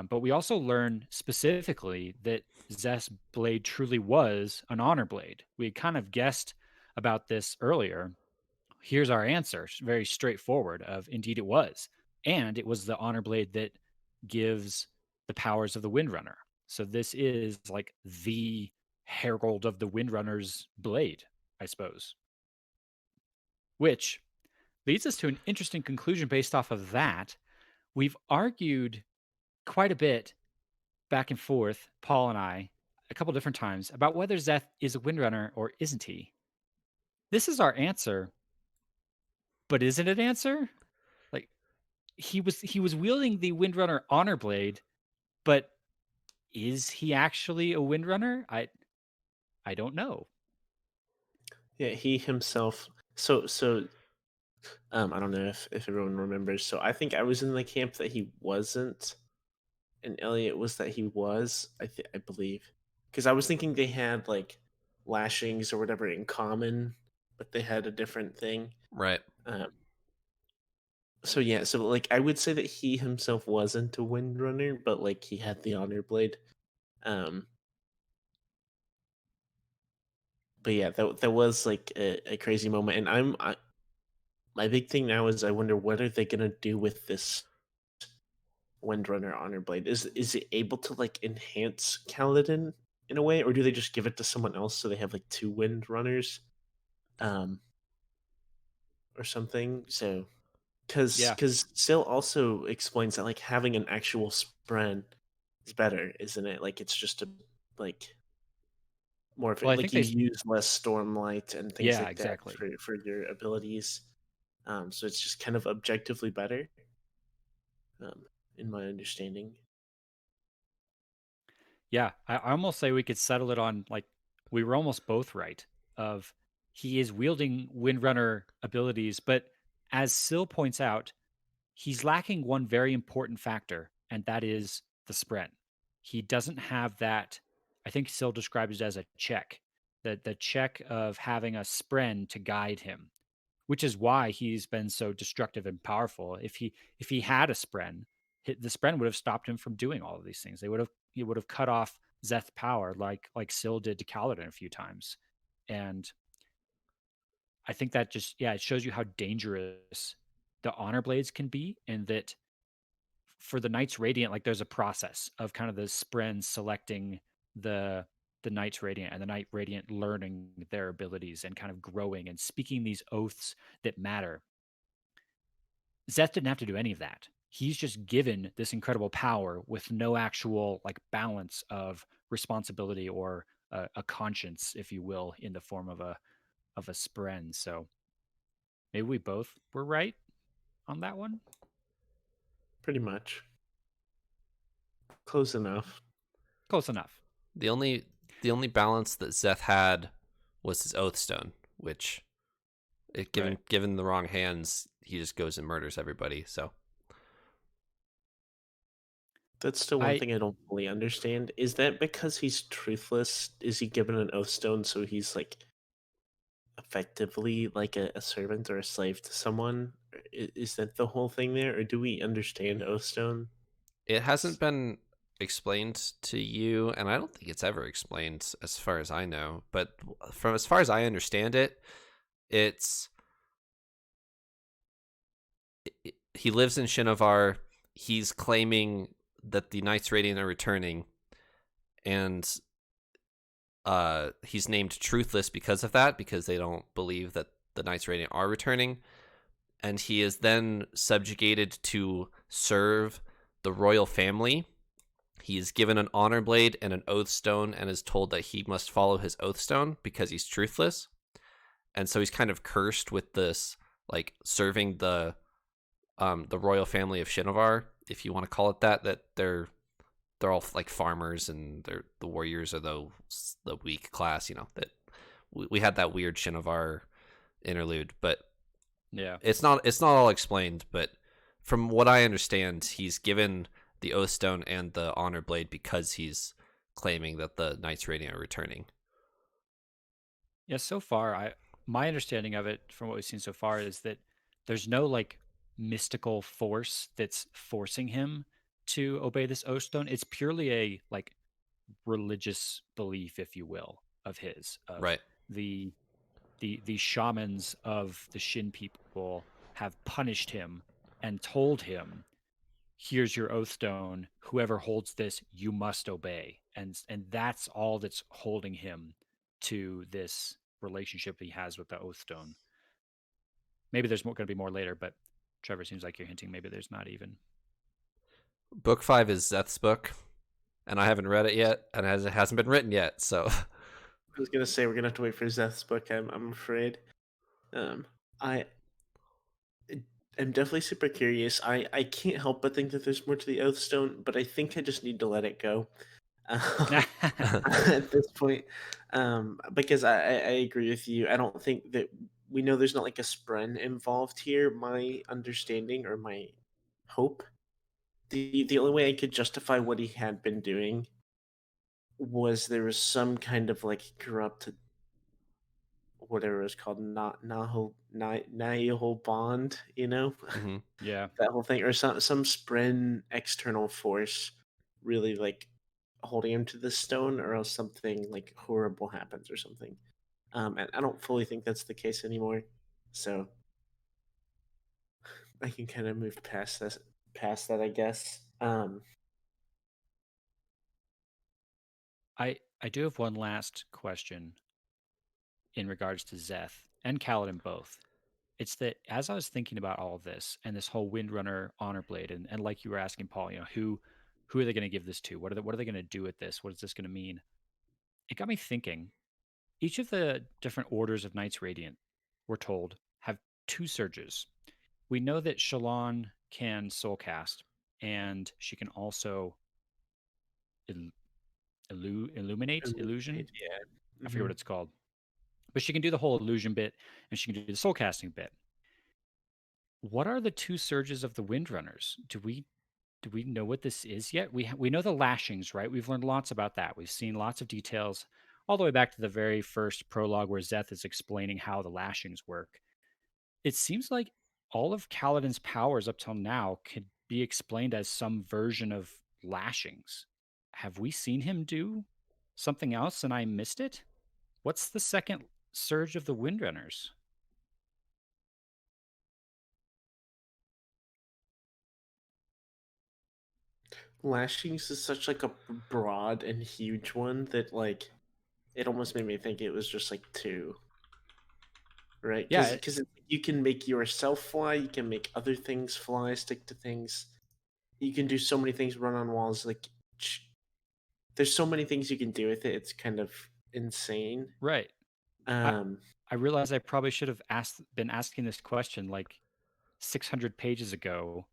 But we also learn specifically that Szeth's blade truly was an honor blade. We had kind of guessed about this earlier. Here's our answer, very straightforward, of indeed it was. And it was the honor blade that gives the powers of the Windrunner. So this is like the herald of the Windrunner's blade, I suppose. Which leads us to an interesting conclusion based off of that. We've argued quite a bit back and forth, Paul and I, a couple different times, about whether Szeth is a Windrunner or isn't he. This is our answer, but is it an answer? Like, he was wielding the Windrunner honor blade, but is he actually a Windrunner? I don't know. Yeah, he himself. So I don't know if everyone remembers. So I think I was in the camp that he wasn't, and Eliot was that he was. I believe, because I was thinking they had like lashings or whatever in common, but they had a different thing. Right. So yeah, so like I would say that he himself wasn't a Windrunner, but like he had the honor blade. But yeah, that was like a crazy moment, and my big thing now is I wonder what are they gonna do with this Windrunner honor blade? Is it able to like enhance Kaladin in a way, or do they just give it to someone else so they have like two Windrunners, or something? So because Syl also explains that like having an actual Spren is better, isn't it? Like it's just a like more of Well, it, I like think you use less Stormlight and things like exactly. that for your abilities. So it's just kind of objectively better, in my understanding. Yeah, I almost say we could settle it on like we were almost both right. Of he is wielding Windrunner abilities, but as Syl points out, he's lacking one very important factor, and that is the sprint. He doesn't have that. I think Syl describes it as a check, the check of having a spren to guide him, which is why he's been so destructive and powerful. If he had a spren, the spren would have stopped him from doing all of these things. He would have cut off Zeth power like Syl did to Kaladin a few times, and I think that just it shows you how dangerous the honor blades can be, and that for the Knights Radiant, like there's a process of kind of the spren selecting the the Knights Radiant and the Knight Radiant learning their abilities and kind of growing and speaking these oaths that matter. Zeth didn't have to do any of that. He's just given this incredible power with no actual like balance of responsibility or a conscience, if you will, in the form of a spren. So maybe we both were right on that one. Pretty much. Close enough. Close enough. The only balance that Zeth had was his Oathstone, which given the wrong hands, he just goes and murders everybody. So That's still one thing I don't fully understand. Is that because he's truthless? Is he given an Oathstone so he's like effectively like a servant or a slave to someone? Is that the whole thing there, or do we understand Oathstone? it hasn't been explained to you, and I don't think it's ever explained as far as I know. But from as far as I understand it, he lives in Shinovar. He's claiming that the Knights Radiant are returning, and he's named Truthless because of that, because they don't believe that the Knights Radiant are returning. And he is then subjugated to serve the royal family. He is given an honor blade and an oathstone and is told that he must follow his oathstone because he's truthless. And so he's kind of cursed with this, like, serving the royal family of Shinovar, if you want to call it that they're all like farmers, and the warriors are the weak class, that we had that weird Shinovar interlude, but yeah, it's not all explained. But from what I understand, he's given the Oathstone and the Honor Blade because he's claiming that the Knights Radiant are returning. Yeah, so far, my understanding of it from what we've seen so far is that there's no like mystical force that's forcing him to obey this Oathstone. It's purely a like religious belief, if you will, of his. Of Right. the shamans of the Shin people have punished him and told him, here's your Oathstone. Whoever holds this, you must obey. And that's all that's holding him to this relationship he has with the Oathstone. Maybe there's going to be more later, but Trevor, seems like you're hinting maybe there's not even. Book 5 is Zeth's book, and I haven't read it yet, and it hasn't been written yet, so I was gonna say we're gonna have to wait for Zeth's book. I'm afraid. I'm definitely super curious. I can't help but think that there's more to the Oathstone, but I think I just need to let it go at this point, because I agree with you. I don't think that we know there's not like a spren involved here. My understanding or my hope, the only way I could justify what he had been doing was there was some kind of like corrupt, whatever it's called, not Nihil bond, mm-hmm. Yeah, that whole thing, or some spren external force really like holding him to the stone, or else something like horrible happens or something. And I don't fully think that's the case anymore, so I can kind of move past that, I guess. I do have one last question in regards to Zeth and Kaladin both. It's that as I was thinking about all of this and this whole Windrunner honor blade, and like you were asking Paul, who are they going to give this to? What are they going to do with this? What is this going to mean? It got me thinking. Each of the different orders of Knights Radiant, we're told, have two surges. We know that Shallan can soulcast, and she can also illuminate, illusion. Yeah. I forget what it's called. But she can do the whole illusion bit, and she can do the soul casting bit. What are the two surges of the Windrunners? Do we know what this is yet? We know the lashings, right? We've learned lots about that. We've seen lots of details all the way back to the very first prologue where Zeth is explaining how the lashings work. It seems like all of Kaladin's powers up till now could be explained as some version of lashings. Have we seen him do something else and I missed it? What's the second surge of the Windrunners? Lashings is such like a broad and huge one that like it almost made me think it was just like two, right? Yeah, Because you can make yourself fly, you can make other things fly, stick to things. You can do so many things, run on walls. Like there's so many things you can do with it. It's kind of insane. right. Um, I realize I probably should have been asking this question like 600 pages ago.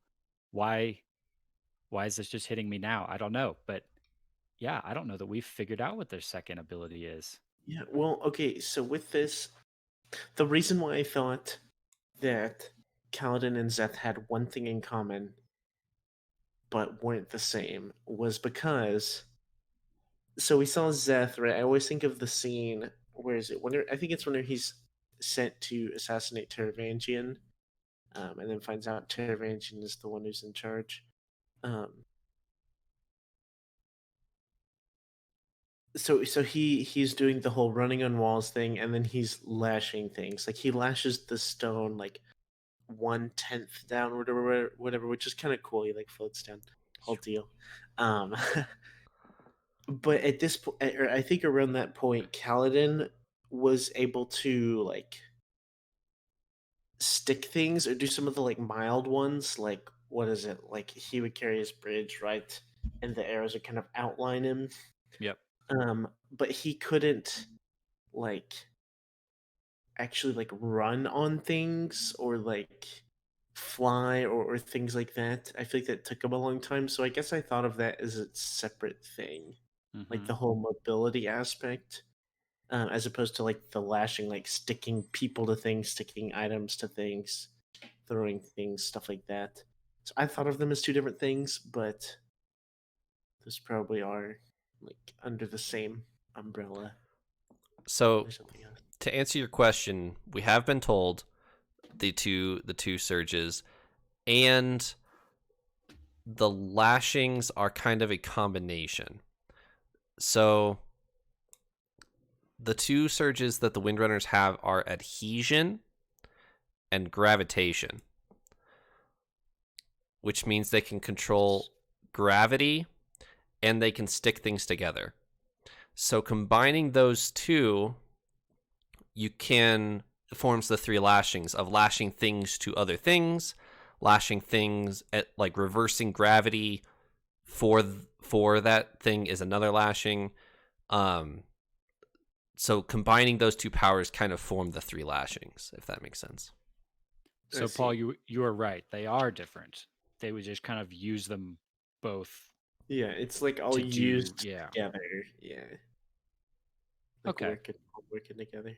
Why is this just hitting me now? I don't know, but yeah, I don't know that we've figured out what their second ability is. yeah. Well, okay. So with this, the reason why I thought that Kaladin and Zeth had one thing in common, but weren't the same, was because so we saw Zeth, right? I always think of the scene. Where is it? I think it's when he's sent to assassinate Teravangian, and then finds out Teravangian is the one who's in charge. Um, so he's doing the whole running on walls thing, and then he's lashing things. Like he lashes the stone like 1/10 down, or whatever, which is kind of cool. He like floats down, whole deal. Um, but at this point, or I think around that point, Kaladin was able to like stick things or do some of the like mild ones. Like what is it? Like he would carry his bridge, right, and the arrows would kind of outline him. Yep. But he couldn't like actually like run on things or like fly or things like that. I feel like that took him a long time. So I guess I thought of that as a separate thing, like the whole mobility aspect, as opposed to like the lashing, like sticking people to things, sticking items to things, throwing things, stuff like that. So I thought of them as two different things, but those probably are like under the same umbrella. So Or something else. to answer your question, we have been told the two surges, and the lashings are kind of a combination. So the two surges that the Windrunners have are adhesion and gravitation, which means they can control gravity and they can stick things together. So combining those two, you can forms the three lashings of lashing things to other things, lashing things at like reversing gravity for that thing is another lashing. So combining those two powers kind of form the three lashings, if that makes sense. So Paul, you are right. They are different. They would just kind of use them both. Yeah, it's like all used together. Yeah. Like Okay. Working together.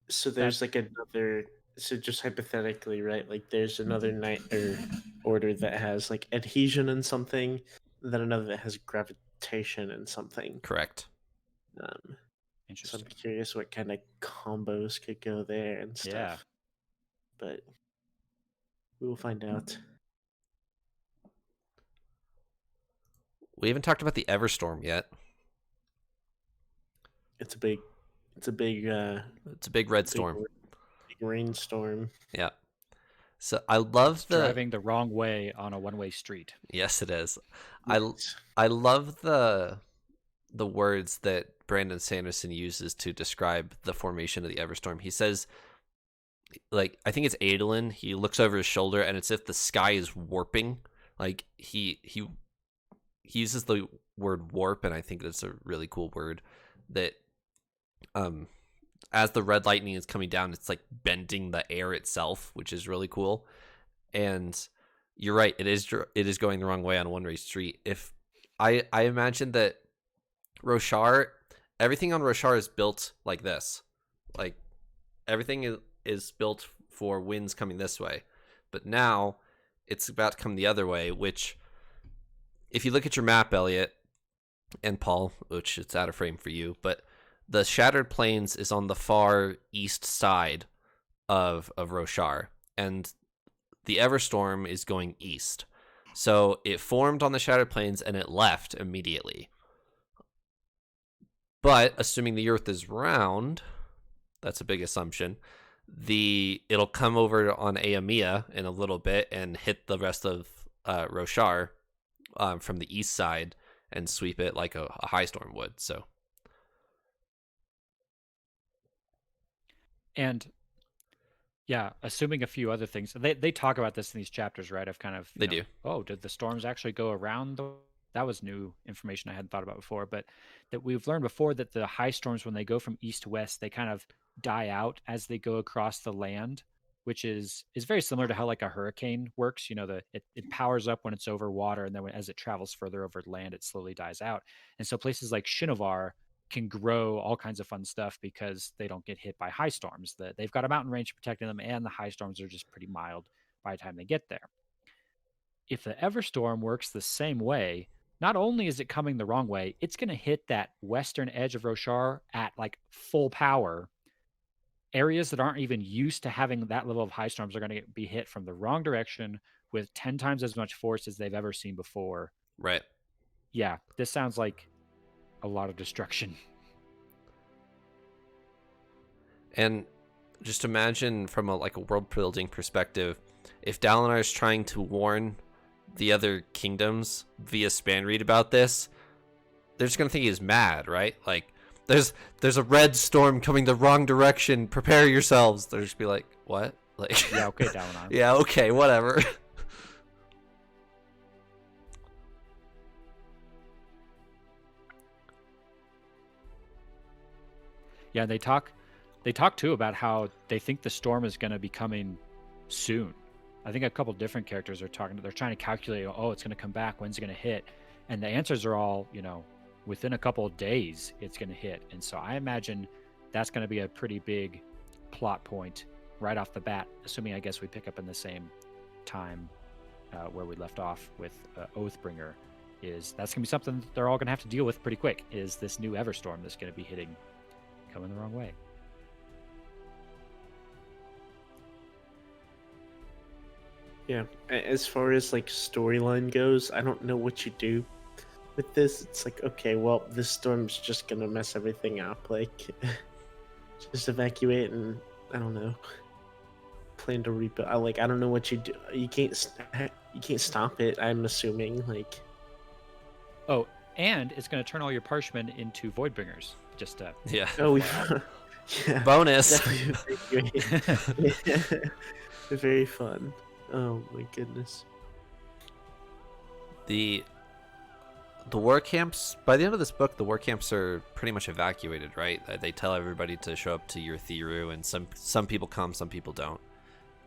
So there's like another. So just hypothetically, right? Like there's another knight or order that has like adhesion and something, then another that has gravitation and something. Correct. Interesting. So I'm curious what kind of combos could go there and stuff. Yeah. But we will find out. We haven't talked about the Everstorm yet. It's a big red storm. Big rainstorm. Yeah. So I love driving the wrong way on a one-way street. Yes, it is. Yes. I love the words that Brandon Sanderson uses to describe the formation of the Everstorm. He says, like, I think it's Adolin. He looks over his shoulder, and it's as if the sky is warping. Like he uses the word warp, and I think that's a really cool word. That as the red lightning is coming down, it's like bending the air itself, which is really cool. And you're right, it is going the wrong way on a one-way street. If I imagine that Roshar, everything on Roshar is built like this. Like, everything is built for winds coming this way. But now it's about to come the other way, which, if you look at your map, Elliot and Paul, which it's out of frame for you, but the Shattered Plains is on the far east side of Roshar, and the Everstorm is going east. So it formed on the Shattered Plains and it left immediately. But assuming the Earth is round, that's a big assumption, it'll come over on Aemia in a little bit and hit the rest of Roshar from the east side and sweep it like a high storm would. So, and yeah, assuming a few other things. They talk about this in these chapters, right? Of kind of they do. Oh, did the storms actually go around the? That was new information I hadn't thought about before, but that we've learned before that the high storms, when they go from east to west, they kind of die out as they go across the land, which is very similar to how like a hurricane works. It powers up when it's over water, and then as it travels further over land, it slowly dies out. And so places like Shinovar can grow all kinds of fun stuff because they don't get hit by high storms. They've got a mountain range protecting them, and the high storms are just pretty mild by the time they get there. If the Everstorm works the same way, not only is it coming the wrong way, it's going to hit that western edge of Roshar at like full power. Areas that aren't even used to having that level of high storms are going to be hit from the wrong direction with 10 times as much force as they've ever seen before. Right. Yeah, this sounds like a lot of destruction. And just imagine from a world building perspective, if Dalinar is trying to warn the other kingdoms via Spanreed about this, they're just gonna think he's mad, right? Like, there's a red storm coming the wrong direction, prepare yourselves. They'll just be like, what? Like, yeah, okay, Dalinar. Yeah, okay, whatever. Yeah, they talk too about how they think the storm is going to be coming soon. I think a couple different characters are talking. They're trying to calculate. Oh, it's going to come back. When's it going to hit? And the answers are all, within a couple of days, it's going to hit. And so I imagine that's going to be a pretty big plot point right off the bat. Assuming, I guess, we pick up in the same time where we left off with Oathbringer. That's going to be something they're all going to have to deal with pretty quick. Is this new Everstorm that's going to be coming the wrong way? Yeah, as far as like storyline goes, I don't know what you do with this. It's like, okay, well, this storm's just gonna mess everything up. Like, just evacuate and I don't know, plan to rebuild. I don't know what you do. You can't stop it. I'm assuming like. Oh, and it's going to turn all your Parshmen into Voidbringers. Just yeah. Oh, yeah. Bonus. Very fun. Oh my goodness. The war camps, by the end of this book, the war camps are pretty much evacuated, right? They tell everybody to show up to Yurthiru, and some people come, some people don't.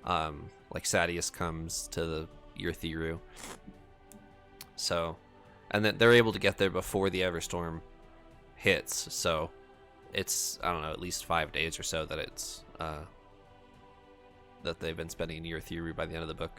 Like Sadeas comes to the Yurthiru. So, and then they're able to get there before the Everstorm hits. So it's, I don't know, at least 5 days or so that it's that they've been spending in Yurthiru by the end of the book.